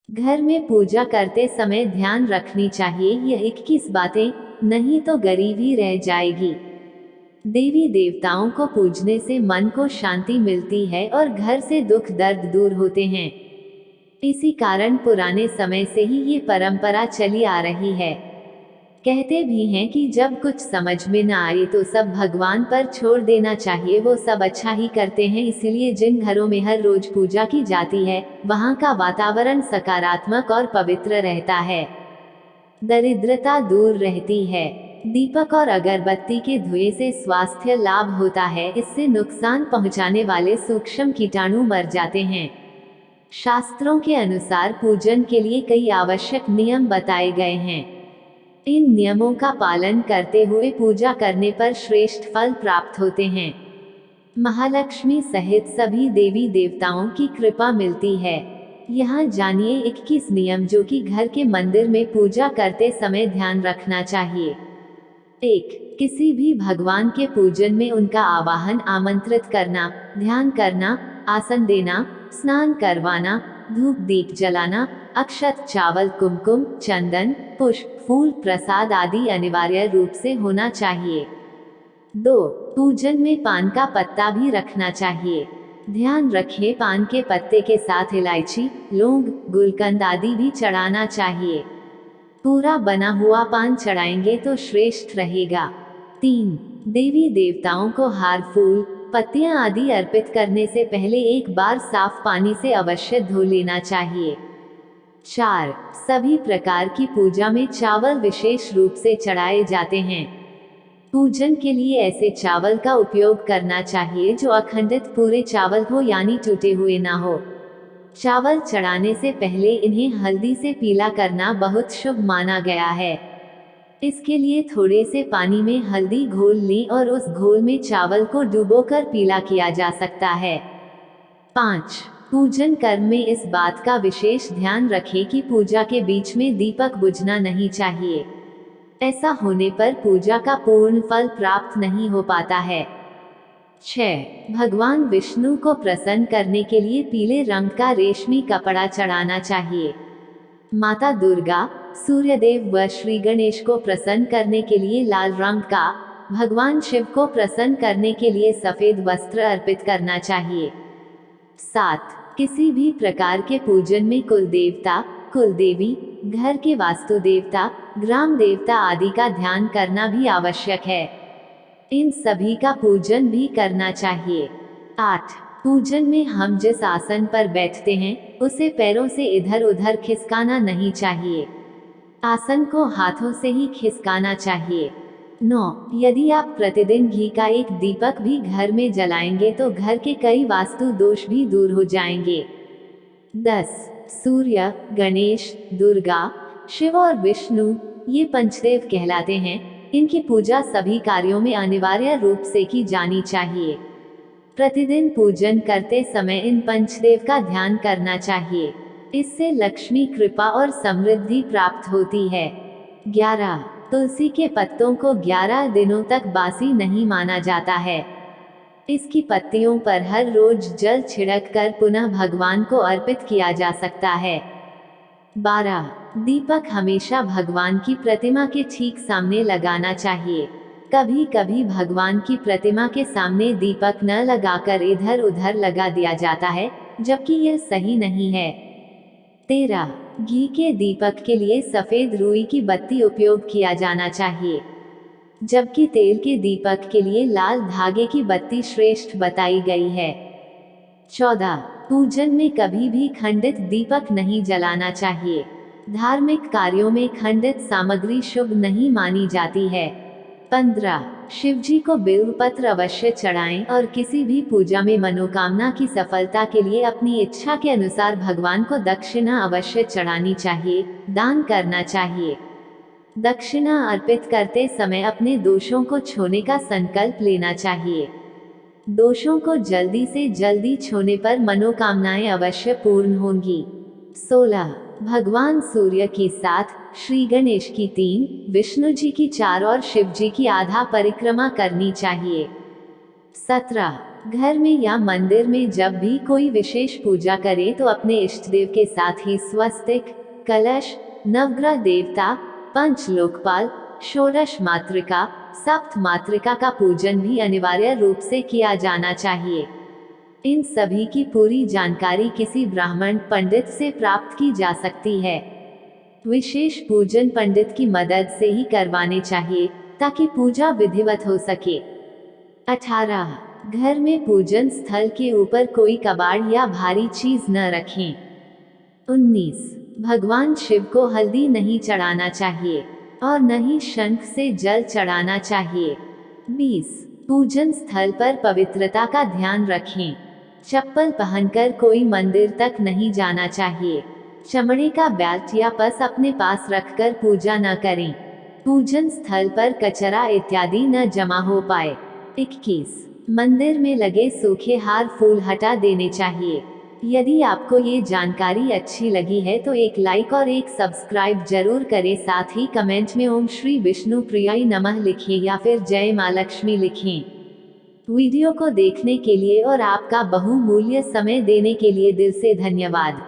घर में पूजा करते समय ध्यान रखनी चाहिए यह 21 बातें, नहीं तो गरीबी रह जाएगी। देवी देवताओं को पूजने से मन को शांति मिलती है और घर से दुख दर्द दूर होते हैं। इसी कारण पुराने समय से ही ये परंपरा चली आ रही है। कहते भी हैं कि जब कुछ समझ में न आए तो सब भगवान पर छोड़ देना चाहिए, वो सब अच्छा ही करते हैं। इसलिए जिन घरों में हर रोज पूजा की जाती है वहाँ का वातावरण सकारात्मक और पवित्र रहता है। दरिद्रता दूर रहती है। दीपक और अगरबत्ती के धुएं से स्वास्थ्य लाभ होता है, इससे नुकसान पहुंचाने वाले सूक्ष्म कीटाणु मर जाते हैं। शास्त्रों के अनुसार पूजन के लिए कई आवश्यक नियम बताए गए हैं। इन नियमों का पालन करते हुए पूजा करने पर श्रेष्ठ फल प्राप्त होते हैं। महालक्ष्मी सहित सभी देवी देवताओं की कृपा मिलती है। यहाँ जानिए 21 नियम जो कि घर के मंदिर में पूजा करते समय ध्यान रखना चाहिए। 1. किसी भी भगवान के पूजन में उनका आवाहन आमंत्रित करना, ध्यान करना, आसन देना, स्नान करवाना, धूप दीप जलाना, अक्षत चावल कुमकुम चंदन पुष्प फूल प्रसाद आदि अनिवार्य रूप से होना चाहिए। 2. पूजन में पान का पत्ता भी रखना चाहिए। ध्यान रखें पान के पत्ते के साथ इलायची, लौंग, गुलकंद आदि भी चढ़ाना चाहिए। पूरा बना हुआ पान चढ़ाएंगे तो श्रेष्ठ रहेगा। 3. देवी देवताओं को हार फूल पत्तियां आदि अर्पित करने से पहले एक बार साफ पानी से अवश्य धो लेना चाहिए। 4. सभी प्रकार की पूजा में चावल विशेष रूप से चढ़ाए जाते हैं। पूजन के लिए ऐसे चावल का उपयोग करना चाहिए जो अखंडित पूरे चावल हो यानी टूटे हुए ना हो। चावल चढ़ाने से पहले इन्हें हल्दी से पीला करना बहुत शुभ माना गया है। इसके लिए थोड़े से पानी में हल्दी घोल लें और उस घोल में चावल को डुबोकर पीला किया जा सकता है। 5. पूजन कर्म में इस बात का विशेष ध्यान रखें कि पूजा के बीच में दीपक बुझना नहीं चाहिए। ऐसा होने पर पूजा का पूर्ण फल प्राप्त नहीं हो पाता है। 6. भगवान विष्णु को प्रसन्न करने के लिए पीले रंग का रेशमी कपड़ा चढ़ाना चाहिए। माता दुर्गा, सूर्यदेव व श्री गणेश को प्रसन्न करने के लिए लाल रंग का, भगवान शिव को प्रसन्न करने के लिए सफेद वस्त्र अर्पित करना चाहिए। 7. किसी भी प्रकार के पूजन में कुल देवता, कुल देवी, घर के वास्तु देवता, ग्राम देवता आदि का ध्यान करना भी आवश्यक है। इन सभी का पूजन भी करना चाहिए। 8. पूजन में हम जिस आसन पर बैठते हैं उसे पैरों से इधर उधर खिसकाना नहीं चाहिए। आसन को हाथों से ही खिसकाना चाहिए। 9. यदि आप प्रतिदिन घी का एक दीपक भी घर में जलाएंगे तो घर के कई वास्तु दोष भी दूर हो जाएंगे। 10. सूर्य, गणेश, दुर्गा, शिव और विष्णु ये पंचदेव कहलाते हैं। इनकी पूजा सभी कार्यों में अनिवार्य रूप से की जानी चाहिए। प्रतिदिन पूजन करते समय इन पंचदेव का ध्यान करना चाहिए। इससे लक्ष्मी कृपा और समृद्धि प्राप्त होती है। 11. तुलसी के पत्तों को 11 दिनों तक बासी नहीं माना जाता है। इसकी पत्तियों पर हर रोज जल छिड़क कर पुनः भगवान को अर्पित किया जा सकता है। 12. दीपक हमेशा भगवान की प्रतिमा के ठीक सामने लगाना चाहिए। कभी कभी भगवान की प्रतिमा के सामने दीपक न लगाकर इधर उधर लगा दिया जाता है, जबकि यह सही नहीं है। 13. घी के दीपक के लिए सफेद रुई की बत्ती उपयोग किया जाना चाहिए, जबकि तेल के दीपक के लिए लाल धागे की बत्ती श्रेष्ठ बताई गई है। 14. पूजन में कभी भी खंडित दीपक नहीं जलाना चाहिए। धार्मिक कार्यों में खंडित सामग्री शुभ नहीं मानी जाती है। 15. शिवजी को बिल्वपत्र अवश्य चढ़ाएं और किसी भी पूजा में मनोकामना की सफलता के लिए अपनी इच्छा के अनुसार भगवान को दक्षिणा अवश्य चढ़ानी चाहिए, दान करना चाहिए। दक्षिणा अर्पित करते समय अपने दोषों को छोड़ने का संकल्प लेना चाहिए। दोषों को जल्दी से जल्दी छोड़ने पर मनोकामनाएं अवश्य पूर्ण होंगी। 16. भगवान सूर्य की 7, श्री गणेश की 3, विष्णु जी की 4 और शिव जी की आधा परिक्रमा करनी चाहिए। 17. घर में या मंदिर में जब भी कोई विशेष पूजा करे तो अपने इष्ट देव के साथ ही स्वस्तिक, कलश, नवग्रह देवता, पंच लोकपाल, षोडश मातृका, सप्त मातृका का पूजन भी अनिवार्य रूप से किया जाना चाहिए। इन सभी की पूरी जानकारी किसी ब्राह्मण पंडित से प्राप्त की जा सकती है। विशेष पूजन पंडित की मदद से ही करवाने चाहिए ताकि पूजा विधिवत हो सके। 18. घर में पूजन स्थल के ऊपर कोई कबाड़ या भारी चीज न रखें। 19. भगवान शिव को हल्दी नहीं चढ़ाना चाहिए और न ही शंख से जल चढ़ाना चाहिए। 20. पूजन स्थल पर पवित्रता का ध्यान रखें। चप्पल पहनकर कोई मंदिर तक नहीं जाना चाहिए। चमड़े का बेल्ट या पर्स अपने पास रखकर पूजा न करें। पूजन स्थल पर कचरा इत्यादि न जमा हो पाए। 21. मंदिर में लगे सूखे हार फूल हटा देने चाहिए। यदि आपको ये जानकारी अच्छी लगी है तो एक लाइक और एक सब्सक्राइब जरूर करें। साथ ही कमेंट में ओम श्री विष्णु प्रियाय नमः लिखें या फिर जय मां लक्ष्मी लिखें। वीडियो को देखने के लिए और आपका बहुमूल्य समय देने के लिए दिल से धन्यवाद।